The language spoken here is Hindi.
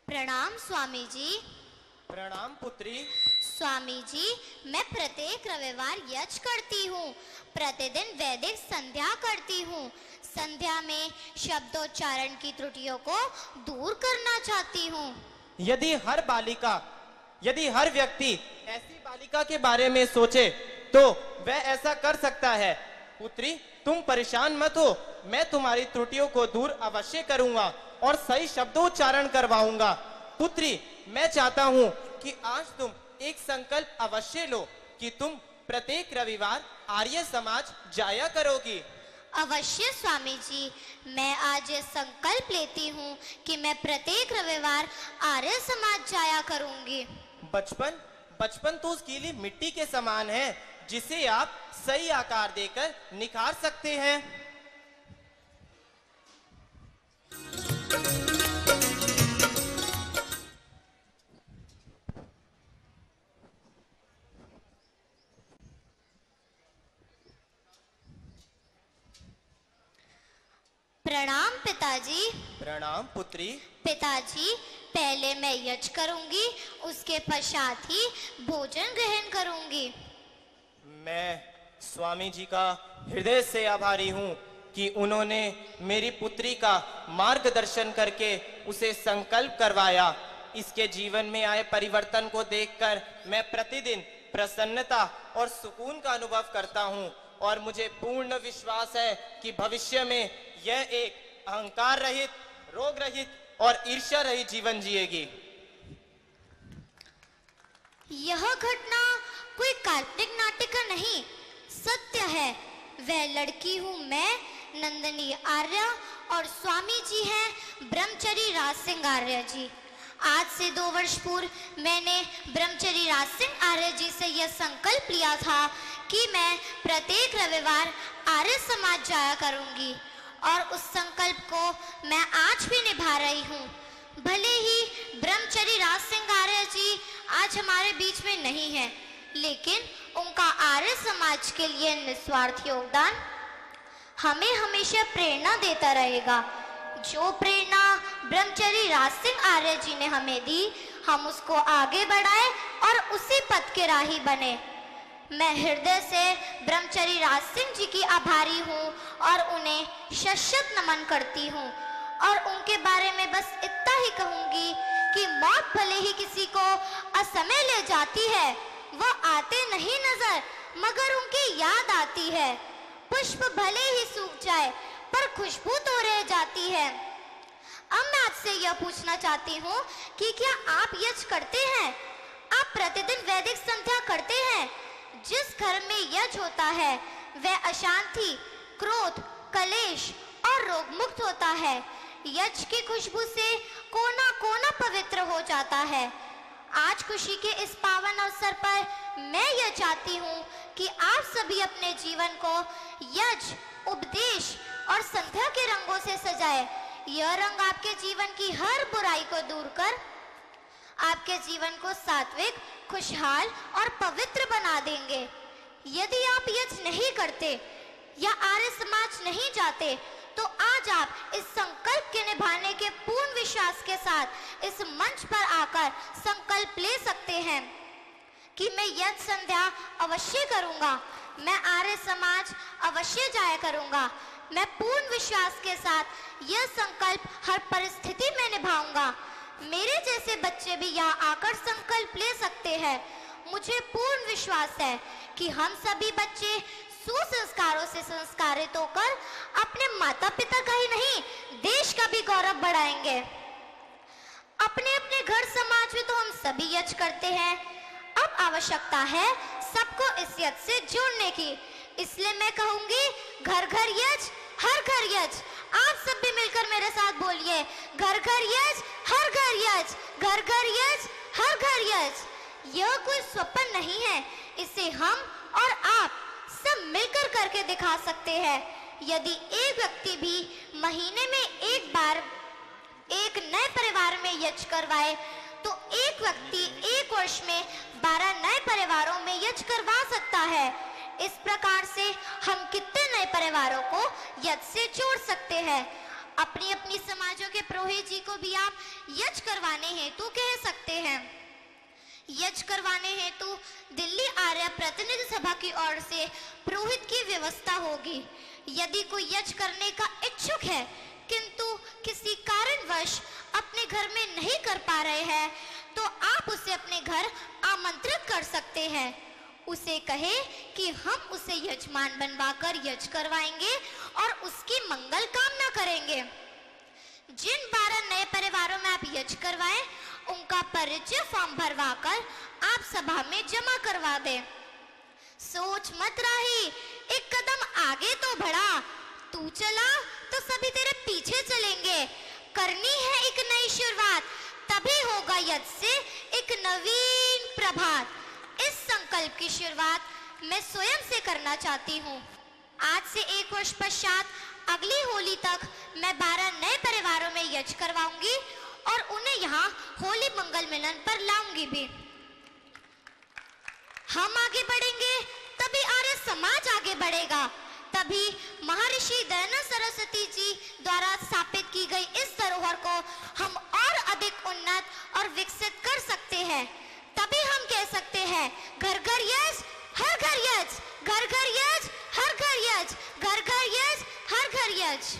प्रणाम स्वामी जी। प्रणाम पुत्री। स्वामी जी, मैं प्रत्येक रविवार यज्ञ करती हूँ, प्रतिदिन वैदिक संध्या करती हूँ। संध्या में शब्दोच्चारण की त्रुटियों को दूर करना चाहती हूँ। यदि हर व्यक्ति ऐसी बालिका के बारे में सोचे तो वह ऐसा कर सकता है। पुत्री, तुम परेशान मत हो, मैं तुम्हारी त्रुटियों को दूर अवश्य करूंगा और सही शब्दोच्चारण करवाऊंगा। पुत्री, मैं चाहता हूँ कि आज तुम एक संकल्प अवश्य लो कि तुम प्रत्येक रविवार आर्य समाज जाया करोगी। अवश्य स्वामी जी, मैं आज ये संकल्प लेती हूँ कि मैं प्रत्येक रविवार आर्य समाज जाया करूंगी। बचपन तो उस गीली मिट्टी के समान है जिसे आप सही आकार देकर निखार सकते हैं। प्रणाम पिताजी। प्रणाम पुत्री। पिताजी, पहले मैं यज्ञ करूंगी, उसके पश्चात ही भोजन ग्रहण करूंगी। मैं स्वामी जी का हृदय से आभारी हूँ कि उन्होंने मेरी पुत्री का मार्गदर्शन करके उसे संकल्प करवाया। इसके जीवन में आए परिवर्तन को देखकर मैं प्रतिदिन प्रसन्नता और सुकून का अनुभव करता हूँ और मुझे पूर्ण विश्वास है कि भविष्य में यह एक अहंकार रहित, रोग रहित और ईर्ष्या रहित जीवन जिएगी। यह घटना कोई काल्पनिक नाटक का नहीं, सत्य है। वह लड़की हूँ मैं, नंदिनी आर्य, और स्वामी जी हैं ब्रह्मचरी राज सिंह आर्य जी। आज से 2 वर्ष पूर्व मैंने ब्रह्मचरी राज सिंह आर्य जी से यह संकल्प लिया था कि मैं प्रत्येक रविवार आर्य समाज जाया करूंगी और उस संकल्प को मैं आज भी निभा रही हूँ। भले ही ब्रह्मचरी राज सिंह आर्य जी आज हमारे बीच में नहीं है, लेकिन उनका आर्य समाज के लिए निस्वार्थ योगदान हमें हमेशा प्रेरणा देता रहेगा। जो प्रेरणा ब्रह्मचरी राज सिंह आर्य जी ने हमें दी, हम उसको आगे बढ़ाएं और उसी पथ के राही बने। मैं हृदय से ब्रह्मचरी राज सिंह जी की आभारी हूँ और उन्हें शत नमन करती हूँ और उनके बारे में बस इतना ही कहूँगी कि मौत भले ही किसी को असमय ले जाती है, वह आते नहीं नजर मगर उनकी याद आती है। पुष्प भले ही सूख जाए पर खुशबू तो रह जाती है। अब मैं आपसे यह पूछना चाहती हूँ कि क्या आप यज्ञ करते हैं? आप प्रतिदिन वैदिक संध्या करते हैं? जिस घर में यज्ञ होता है वह अशांति, क्रोध, कलेश और रोग मुक्त होता है। यज्ञ की खुशबू से कोना कोना पवित्र हो जाता है। आज खुशी के इस पावन अवसर पर मैं यह चाहती हूँ कि आप सभी अपने जीवन को यज्ञ, उपदेश और संध्या के रंगों से सजाएं। यह रंग आपके जीवन की हर बुराई को दूर कर आपके जीवन को सात्विक, खुशहाल और पवित्र बना देंगे। यदि आप यज्ञ नहीं करते या आर्य समाज नहीं जाते तो आज आप इस संकल्प के निभाने के पूर्ण विश्वास के साथ इस मंच पर आकर संकल्प ले सकते हैं कि मैं यज्ञ संध्या अवश्य करूंगा, मैं आर्य समाज अवश्य जाया करूंगा। मैं पूर्ण विश्वास के साथ यह संकल्प हर परिस्थिति में निभाऊंगा। मेरे जैसे बच्चे भी यहाँ आकर संकल्प ले सकते हैं। मुझे पूर्ण विश्वास है कि हम सभी बच्चे सुसंस्कारों से संस्कारित होकर अपने माता पिता का ही नहीं, देश का भी गौरव बढ़ाएंगे। अपने अपने घर समाज में तो हम सभी यज्ञ करते हैं, अब आवश्यकता है सबको इस यज्ञ से जोड़ने की। इसलिए मैं कहूंगी, घर घर यज्ञ, हर घर यज्ञ। आप सब भी मिलकर मेरे साथ बोलिए, घर घर यज्ञ, हर घर यज्ञ, घर घर यज्ञ, हर घर यज्ञ। यह कोई स्वप्न नहीं है, इसे हम और आप सब मिलकर करके दिखा सकते हैं। यदि एक व्यक्ति भी महीने में एक बार एक नए परिवार में यज्ञ करवाए तो एक व्यक्ति एक वर्ष में 12 नए परिवारों में यज्ञ करवा सकता है। इस प्रकार से हम कितने नए परिवारों को यज्ञ से जोड़ सकते हैं। अपनी अपनी समाजों के पुरोहित जी को भी आप यज्ञ करवाने हेतु कह सकते हैं। यज्ञ करवाने हेतु दिल्ली आर्य प्रतिनिधि सभा की ओर से पुरोहित की व्यवस्था होगी। यदि कोई यज्ञ करने का इच्छुक है किंतु किसी कारणवश अपने घर में नहीं कर पा रहे हैं, तो आप उसे अपने घर आमंत्रित कर सकते हैं। उसे कहे कि हम उसे यजमान बनवाकर यज्ञ करवाएंगे और उसकी मंगल कामना करेंगे। जिन 12 नए परिवारों में आप यज्ञ करवाएं, उनका परिचय फॉर्म भरवाकर आप सभा में जमा करवा दें। सोच मत रही, एक कदम आगे तो बढ़ा, तू चला तो सभी तेरे पीछे चलेंगे। करनी है एक नई शुरुआत, तभी होगा यज्ञ से एक नवीन प्रभात। इस संकल्प की शुरुआत मैं स्वयं से करना चाहती हूँ। आज से 1 वर्ष पश्चात अगली होली तक मैं 12 नए परिवारों में यज्ञ करवाऊंगी और उन्हें यहाँ होली मंगल मिलन पर लाऊंगी भी। हम आगे बढ़ेंगे तभी आर्य समाज आगे बढ़ेगा, तभी महर्षि दयानंद सरस्वती जी द्वारा स्थापित की गई इस धरोहर को हम और अधिक उन्नत और विकसित कर सकते हैं। तभी हम कह सकते हैं घर घर यज्ञ, हर घर यज्ञ, घर घर यज्ञ, हर घर यज्ञ, घर घर यज्ञ, हर घर यज्ञ।